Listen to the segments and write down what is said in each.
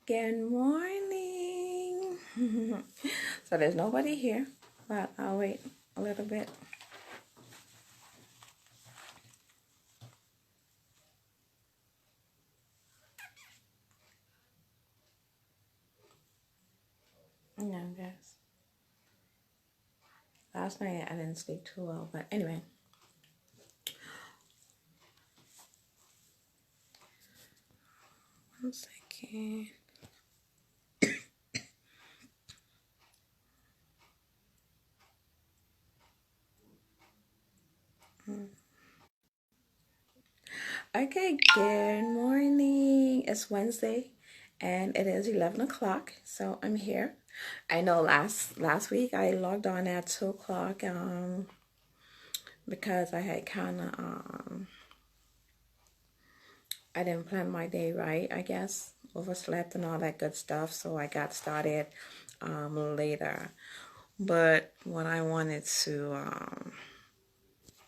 Good morning. So there's nobody here, but I'll wait a little bit. No, guys. Last night I didn't sleep too well, but anyway. One second. Okay, good morning. It's Wednesday and it is 11 o'clock, so I'm here. I know last week I logged on at 2 o'clock because I had kind of I didn't plan my day right, I guess. Overslept and all that good stuff, so I got started later. But what I wanted to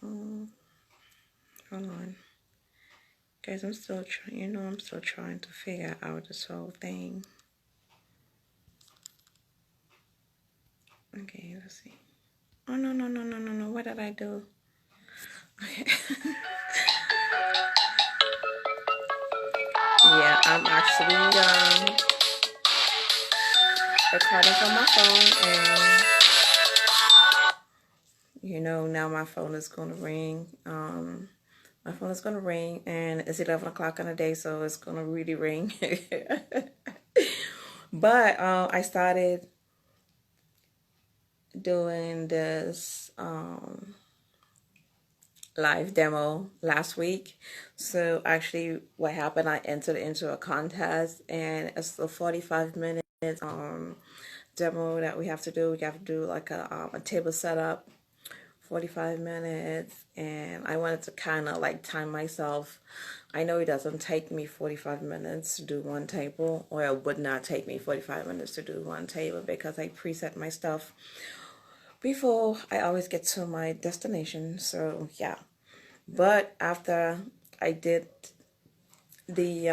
hold on, guys, I'm still trying. I'm still trying to figure out this whole thing. Okay, let's see. Oh no! What did I do? Okay. Yeah, I'm actually recording from my phone, and now my phone is gonna ring. My phone is gonna ring, and it's 11 o'clock on the day, so it's gonna really ring. But I started doing this live demo last week. So actually what happened, I entered into a contest, and it's a 45 minutes demo that we have to do. We have to do like a table setup, 45 minutes, and I wanted to kind of like time myself. I know it doesn't take me 45 minutes to do one table, or it would not take me 45 minutes to do one table because I preset my stuff before I always get to my destination. So yeah, but after I did the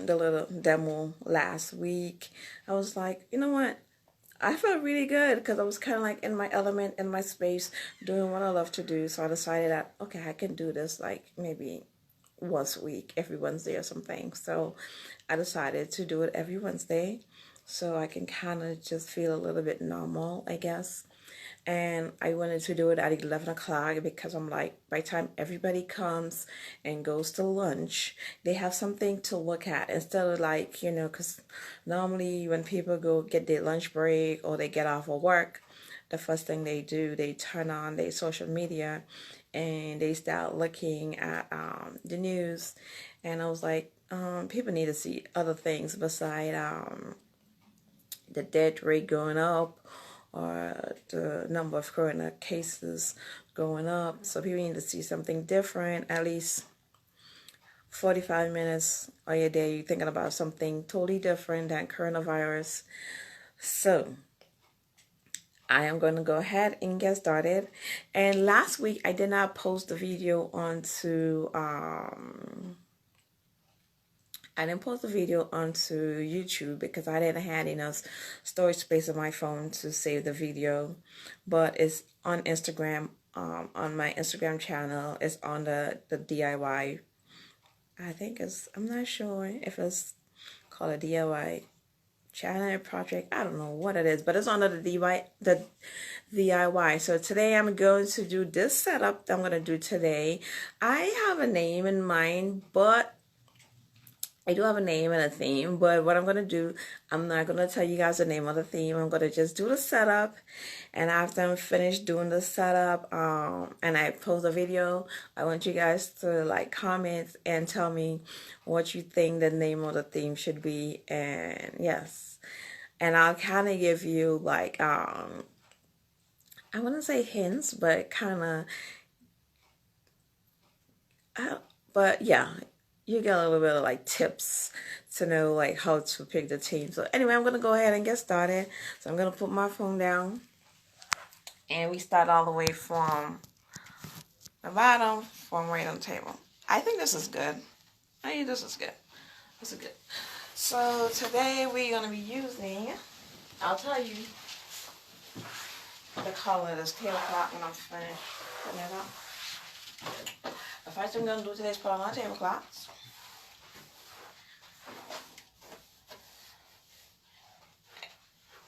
little demo last week, I was like, you know what? I felt really good because I was kind of like in my element, in my space, doing what I love to do. So I decided that, okay, I can do this like maybe once a week, every Wednesday or something. So I decided to do it every Wednesday so I can kind of just feel a little bit normal, I guess. And I wanted to do it at 11 o'clock because I'm like, by the time everybody comes and goes to lunch, they have something to look at instead of like, because normally when people go get their lunch break or they get off of work, the first thing they do, they turn on their social media and they start looking at the news. And I was like, people need to see other things beside the death rate going up or the number of corona cases going up. So people need to see something different, at least 45 minutes of your day you're thinking about something totally different than coronavirus. So I am going to go ahead and get started. And last week I did not post the video onto I didn't post the video onto YouTube because I didn't have enough storage space on my phone to save the video. But it's on Instagram, on my Instagram channel. It's on the DIY. I think I'm not sure if it's called a DIY channel project. I don't know what it is, but it's under the DIY. So today I'm going to do this setup that I'm going to do today. I have a name in mind, but I do have a name and a theme, but what I'm going to do, I'm not going to tell you guys the name of the theme. I'm going to just do the setup, and after I'm finished doing the setup and I post a video, I want you guys to like comment and tell me what you think the name of the theme should be. And yes, and I'll kind of give you like I wouldn't say hints, but kind of but yeah, you get a little bit of like tips to know like how to pick the team. So anyway, I'm gonna go ahead and get started. So I'm gonna put my phone down, and we start all the way from the bottom, from right on the table. I think this is good. I think this is good. This is good. So today we're going to be using, I'll tell you the color of this tablecloth when I'm finished putting it up. The first thing I'm going to do today is put on my tablecloths.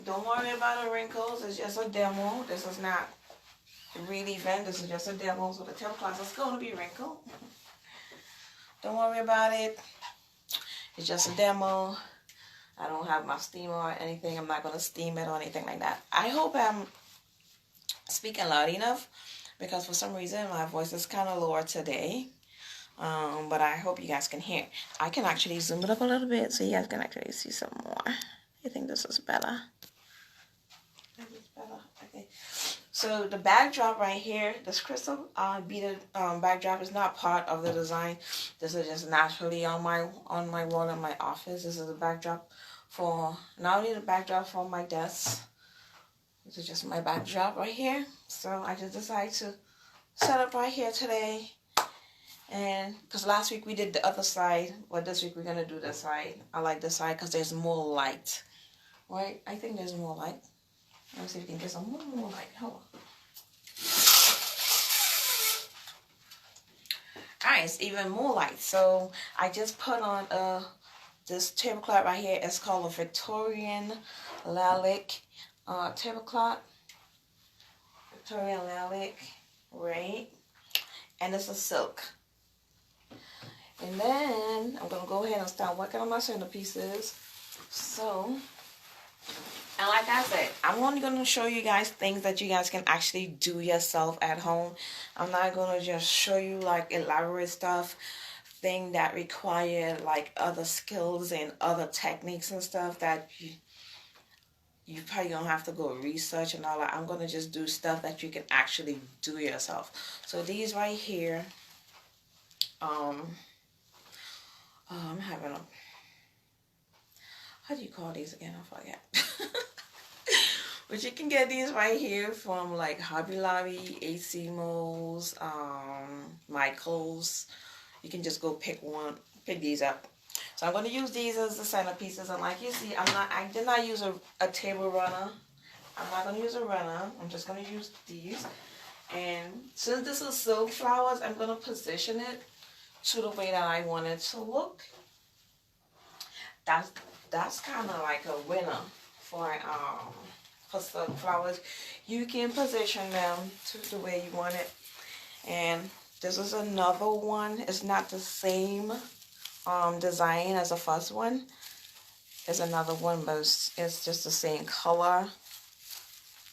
Don't worry about the wrinkles, it's just a demo. This is not real event, this is just a demo, so the tablecloth is going to be wrinkled. Don't worry about it, it's just a demo. I don't have my steamer or anything, I'm not going to steam it or anything like that. I hope I'm speaking loud enough, because for some reason my voice is kind of lower today. But I hope you guys can hear. I can actually zoom it up a little bit so you guys can actually see some more. I think this is better. Okay. So the backdrop right here, this crystal beaded backdrop is not part of the design. This is just naturally on my wall in my office. This is a backdrop for, not only the backdrop for my desk. This is just my backdrop right here. So I just decided to set up right here today. And because last week we did the other side, but this week we're gonna do this side. I like this side because there's more light. Right? I think there's more light. Let me see if we can get some more light. Hold on. Alright, it's even more light. So I just put on this tablecloth right here. It's called a Victorian lilac tablecloth. Victorian lilac, right? And it's a silk. And then I'm gonna go ahead and start working on my centerpieces. So, and like I said, I'm only going to show you guys things that you guys can actually do yourself at home. I'm not going to just show you like elaborate stuff, thing that require like other skills and other techniques and stuff that you probably don't have to go research and all that. I'm going to just do stuff that you can actually do yourself. So these right here, I'm having a, how do you call these again? I forget. But you can get these right here from like Hobby Lobby, AC Mills, Michaels. You can just go pick these up. So I'm going to use these as the centerpieces. And like you see, I did not use a table runner. I'm not going to use a runner. I'm just going to use these. And since this is silk flowers, I'm going to position it to the way that I want it to look. That's kind of like a winner for silk flowers. You can position them to the way you want it. And this is another one. It's not the same design as the first one. There's another one, but it's just the same color.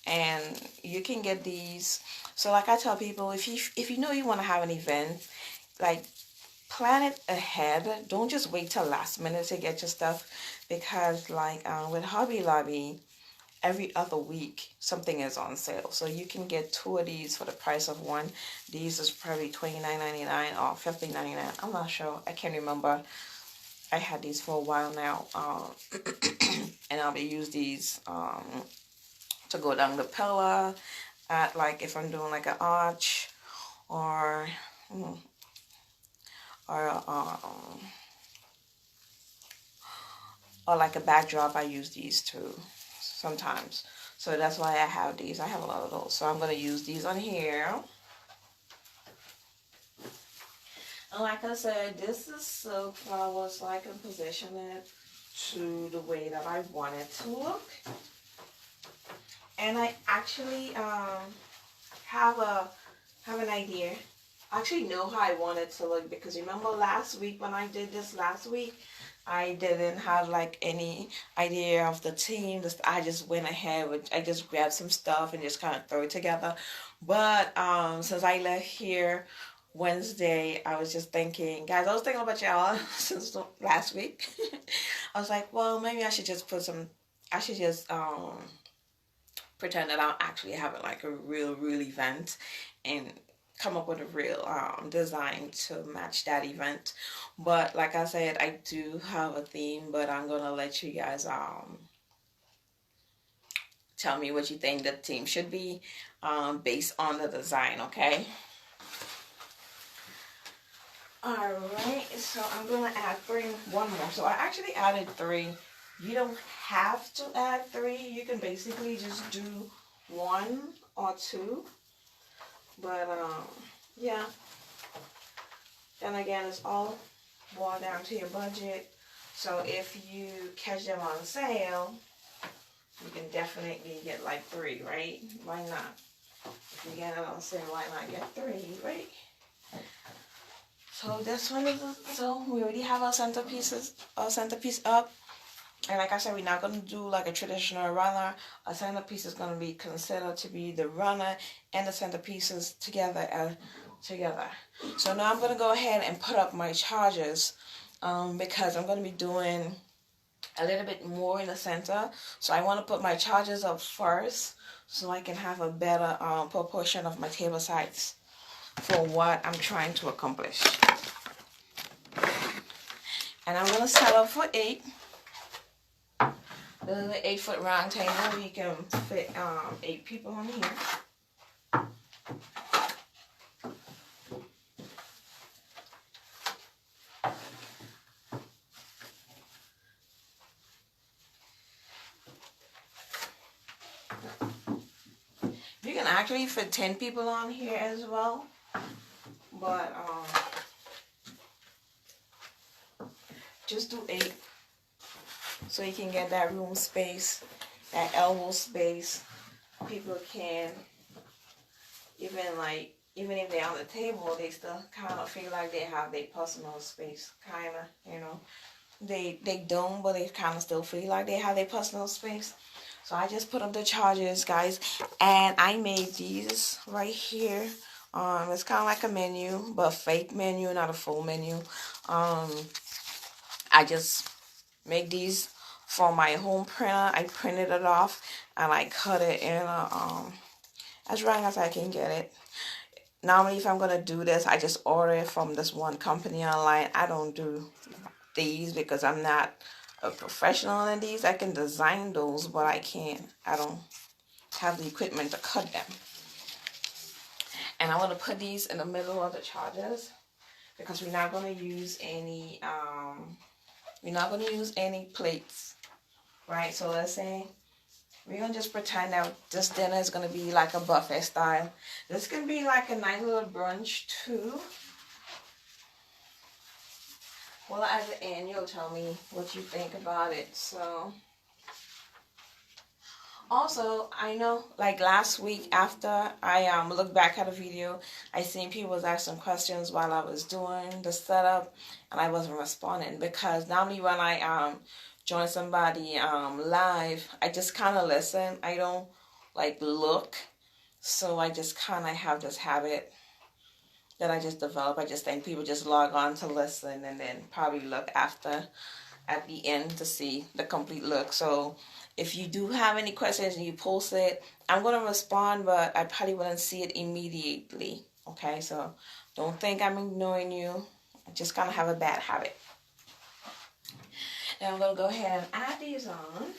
And you can get these. So like I tell people, if you know you want to have an event, like plan it ahead. Don't just wait till last minute to get your stuff, because like with Hobby Lobby, every other week something is on sale. So you can get 2 of these for the price of one. These is probably $29.99 or $15.99. I'm not sure. I can't remember. I had these for a while now. And I'll be use these to go down the pillar at, like, if I'm doing like an arch or like a backdrop. I use these too sometimes. So that's why I have these. I have a lot of those. So I'm going to use these on here. And like I said, this is silk flowers, so I can position it to the way that I want it to look. And I actually have an idea. I actually know how I want it to look, because remember last week when I did this last week, I didn't have like any idea of the team. I just went ahead with, I just grabbed some stuff and just kind of throw it together. But since I left here Wednesday, I was just thinking, guys, I was thinking about y'all since last week. I was like, well, maybe I should just pretend that I'm actually having like a real event and come up with a real design to match that event. But like I said, I do have a theme, but I'm gonna let you guys tell me what you think the theme should be based on the design, okay? Alright, so I'm gonna add one more. So I actually added 3. You don't have to add 3. You can basically just do 1 or 2. But yeah. Then again, it's all boiled down to your budget. So if you catch them on sale, you can definitely get like 3, right? Why not? If you get it on sale, why not get 3, right? So this one is, so we already have our centerpiece up. And like I said, we're not going to do like a traditional runner. A centerpiece is going to be considered to be the runner and the centerpieces together. So now I'm going to go ahead and put up my charges because I'm going to be doing a little bit more in the center. So I want to put my charges up first so I can have a better proportion of my table sides for what I'm trying to accomplish. And I'm going to set up for 8. This is an 8-foot round table. You can fit 8 people on here. You can actually fit 10 people on here as well. But just do 8 so you can get that room space, that elbow space. People can even if they're on the table, they still kind of feel like they have their personal space, kind of, you know. They don't, but they kind of still feel like they have their personal space. So I just put up the charges, guys, and I made these right here. It's kind of like a menu, but a fake menu, not a full menu. I just make these for my home printer. I printed it off and I cut it in as right as I can get it. Normally, if I'm gonna do this, I just order it from this one company online. I don't do these because I'm not a professional in these. I can design those, but I don't have the equipment to cut them. And I want to put these in the middle of the charges because we're not going to use any plates, right? So let's say we're going to just pretend that this dinner is going to be like a buffet style. This can be like a nice little brunch too. Well, at the end, you'll tell me what you think about it. So, also, I know, like last week after I looked back at a video, I seen people was asking questions while I was doing the setup, and I wasn't responding because normally when I join somebody live, I just kind of listen. I don't like look, so I just kind of have this habit that I just developed. I just think people just log on to listen and then probably look after at the end to see the complete look. So if you do have any questions and you post it, I'm going to respond, but I probably wouldn't see it immediately. Okay, so don't think I'm ignoring you. I just kind of have a bad habit. Now I'm going to go ahead and add these on.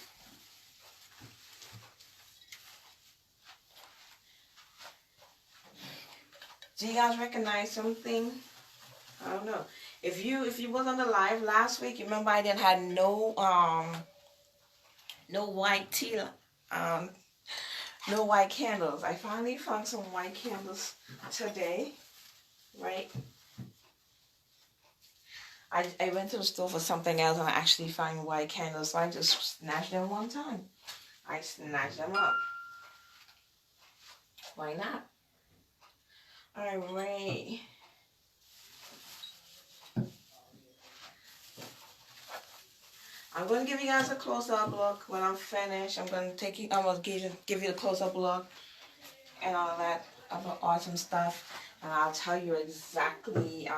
Do you guys recognize something? I don't know. If you was on the live last week, you remember I didn't have no white tea, no white candles. I finally found some white candles today, right? I went to the store for something else and I actually found white candles, so I just snatched them one time. I snatched them up. Why not? Alright. I'm going to give you guys a close-up look when I'm finished. I'm going to give you a close-up look and all that other awesome stuff. And I'll tell you exactly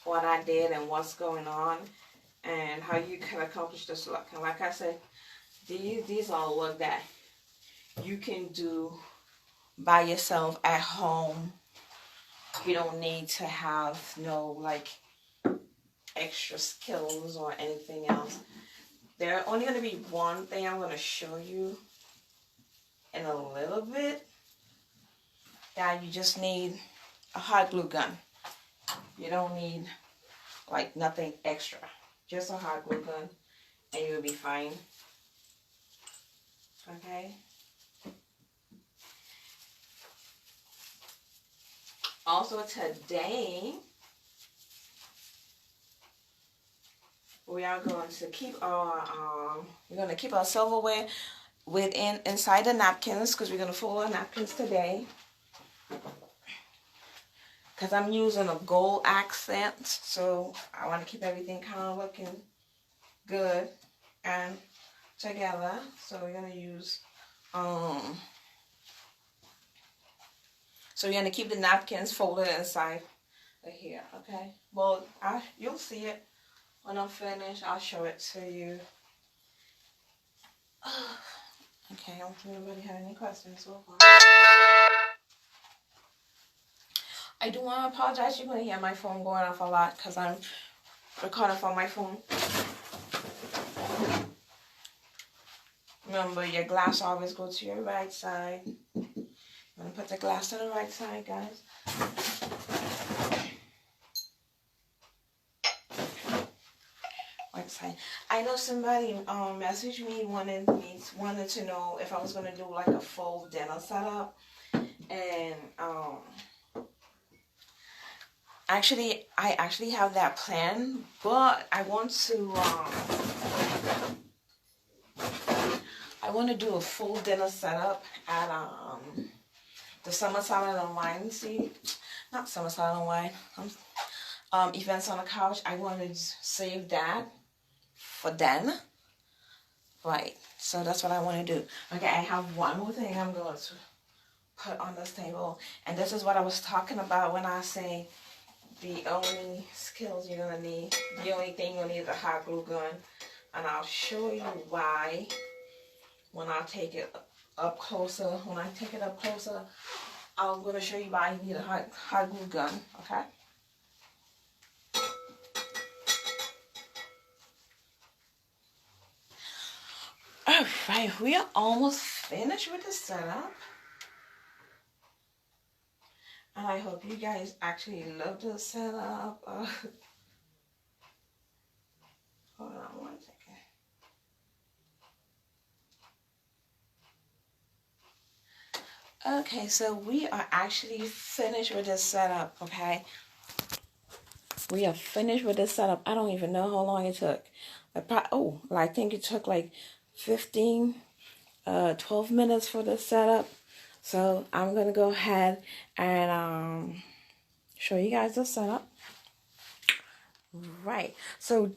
what I did and what's going on and how you can accomplish this look. And like I said, these are look that you can do by yourself at home. You don't need to have no like extra skills or anything else. There's only going to be one thing I'm going to show you in a little bit, that you just need a hot glue gun. You don't need like nothing extra. Just a hot glue gun and you'll be fine. Okay. Also today, we are going to keep our silverware inside the napkins because we're going to fold our napkins today. Because I'm using a gold accent, so I want to keep everything kind of looking good and together. So we're going to use, so we're going to keep the napkins folded inside of here, okay? Well, you'll see it when I'm finished. I'll show it to you. Okay, I don't think anybody had any questions so far. I do want to apologize. You're going to hear my phone going off a lot because I'm recording from my phone. Remember, your glass always goes to your right side. I'm going to put the glass to the right side, guys. Right side. I know somebody messaged me wanted to know if I was going to do like a full dinner setup. And I actually have that plan, but I want to do a full dinner setup at the Summer Salad and Wine. Not Summer Salad and Wine. Events on the Couch. I want to save that for then. Right. So that's what I want to do. Okay. I have one more thing I'm going to put on this table, and this is what I was talking about when I say the only skills you're gonna need, the only thing you'll need is a hot glue gun, and I'll show you why when I take it up closer. When I take it up closer, I'm gonna show you why you need a hot glue gun. Okay. All right, we are almost finished with the setup. And I hope you guys actually love the setup. Hold on one second. Okay, so we are actually finished with this setup, okay? We are finished with this setup. I don't even know how long it took. I think it took like 12 minutes for the setup. So I'm going to go ahead and show you guys the setup. Right. So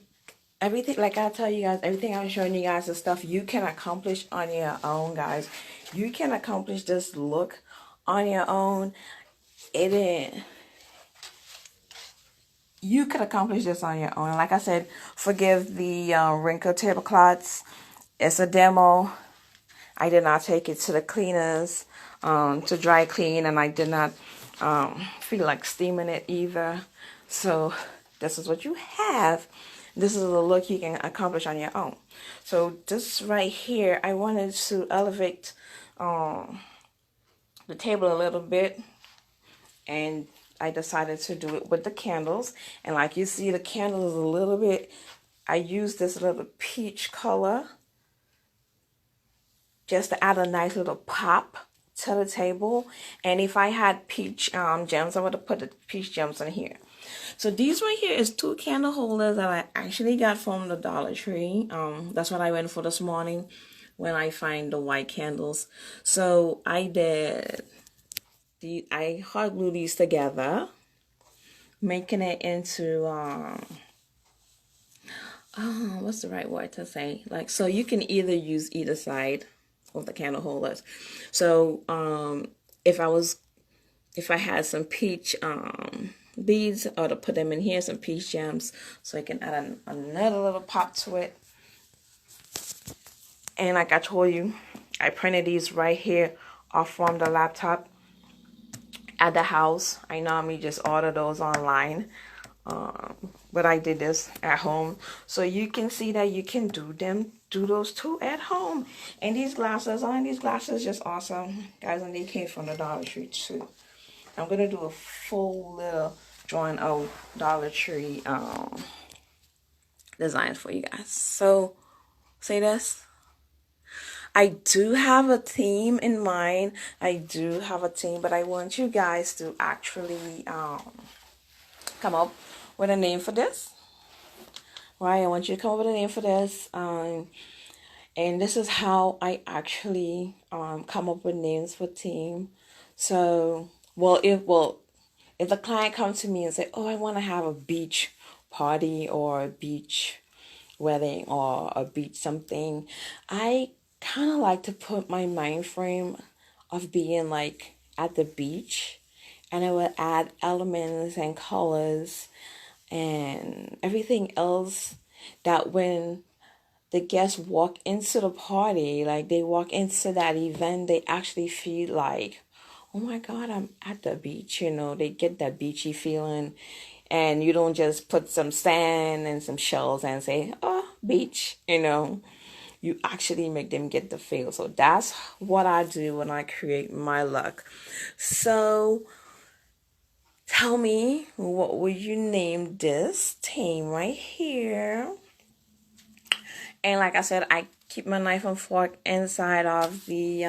everything, like I tell you guys, everything I'm showing you guys is stuff you can accomplish on your own, guys. You can accomplish this look on your own. You can accomplish this on your own. Like I said, forgive the wrinkled tablecloths. It's a demo. I did not take it to the cleaners to dry clean, and I did not feel like steaming it either. So this is what you have. This is the look you can accomplish on your own. So this right here, I wanted to elevate the table a little bit, and I decided to do it with the candles. And like you see, the candles a little bit, I used this little peach color just to add a nice little pop to the table. And if I had peach gems, I would have put the peach gems in here. So these right here is 2 candle holders that I actually got from the Dollar Tree. That's what I went for this morning when I find the white candles. So I hot glued these together, making it into what's the right word to say? Like, so you can either use either side of the candle holders. So if I had some peach beads, or to put them in here, some peach gems, so I can add another little pop to it. And like I told you, I printed these right here off from the laptop at the house. I normally just order those online, but I did this at home, so you can see that you can do those too at home. And these glasses, just awesome, guys, and they came from the Dollar Tree too. I'm gonna do a full little drawing out Dollar Tree designs for you guys. So say this. I do have a theme in mind. I do have a theme, but I want you guys to actually come up with a name for this. Right? I want you to come up with a name for this. And this is how I actually come up with names for team. So, if the client comes to me and say, "Oh, I want to have a beach party or a beach wedding or a beach something," I kind of like to put my mind frame of being like at the beach, and I would add elements and colors and everything else that when the guests walk into the party, like they walk into that event, they actually feel like, oh my God, I'm at the beach. They get that beachy feeling. And you don't just put some sand and some shells and say, oh, beach. You actually make them get the feel. So that's what I do when I create my look. So tell me, what would you name this team right here? And like I said, I keep my knife and fork inside of the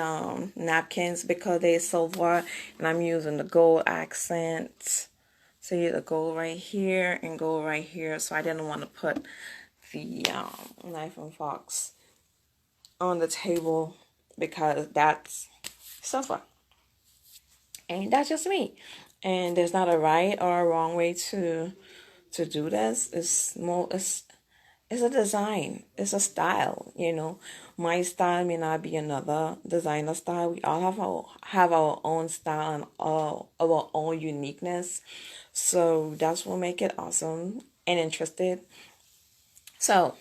napkins because they're silver, and I'm using the gold accent. So you the gold right here and gold right here. So I didn't want to put the knife and forks on the table because that's silver. And that's just me. And there's not a right or a wrong way to do this. It's a design. It's a style. My style may not be another designer style. We all have our own style and all our own uniqueness. So that's what make it awesome and interesting. So,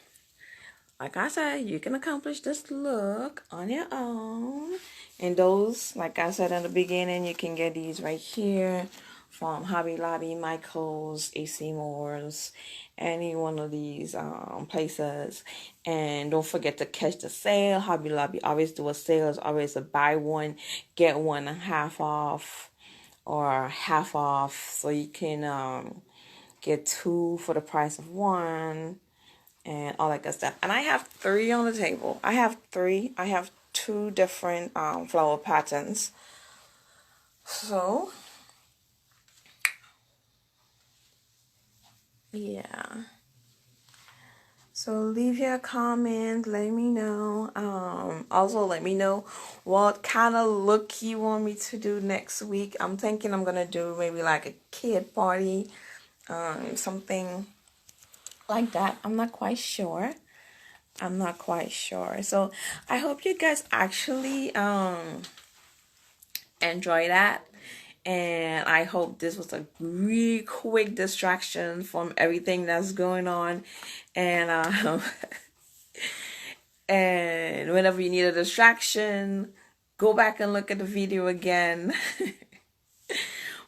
like I said, you can accomplish this look on your own. And those, like I said in the beginning, you can get these right here from Hobby Lobby, Michael's, AC Moore's, any one of these places. And don't forget to catch the sale. Hobby Lobby always do a sale. It's always a buy one, get one half off or half off. So you can get two for the price of one and all that good stuff. And I have 3 on the table. I have 2 different flower patterns. So yeah. So leave your comment. Let me know. Also let me know what kind of look you want me to do next week. I'm thinking I'm gonna do maybe like a kid party, something like that. I'm not quite sure. So I hope you guys actually enjoy that. And I hope this was a really quick distraction from everything that's going on. And and whenever you need a distraction, go back and look at the video again.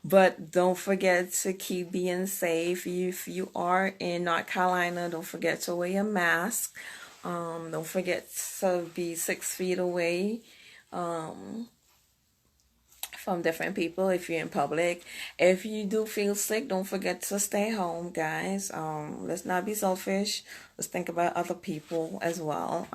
But don't forget to keep being safe. If you are in North Carolina, don't forget to wear your mask. Don't forget to be 6 feet away from different people if you're in public. If you do feel sick, don't forget to stay home, guys. Let's not be selfish. Let's think about other people as well.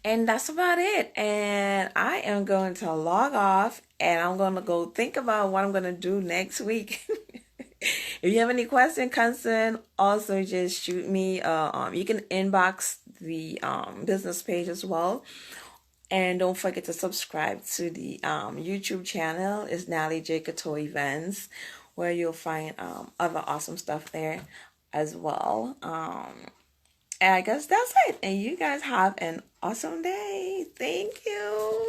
And that's about it. And I am going to log off and I'm going to go think about what I'm going to do next week. If you have any question, concern, also just shoot me. You can inbox the business page as well. And don't forget to subscribe to the YouTube channel. It's Natalie J. Couture Events, where you'll find other awesome stuff there as well. And I guess that's it. And you guys have an awesome day. Thank you.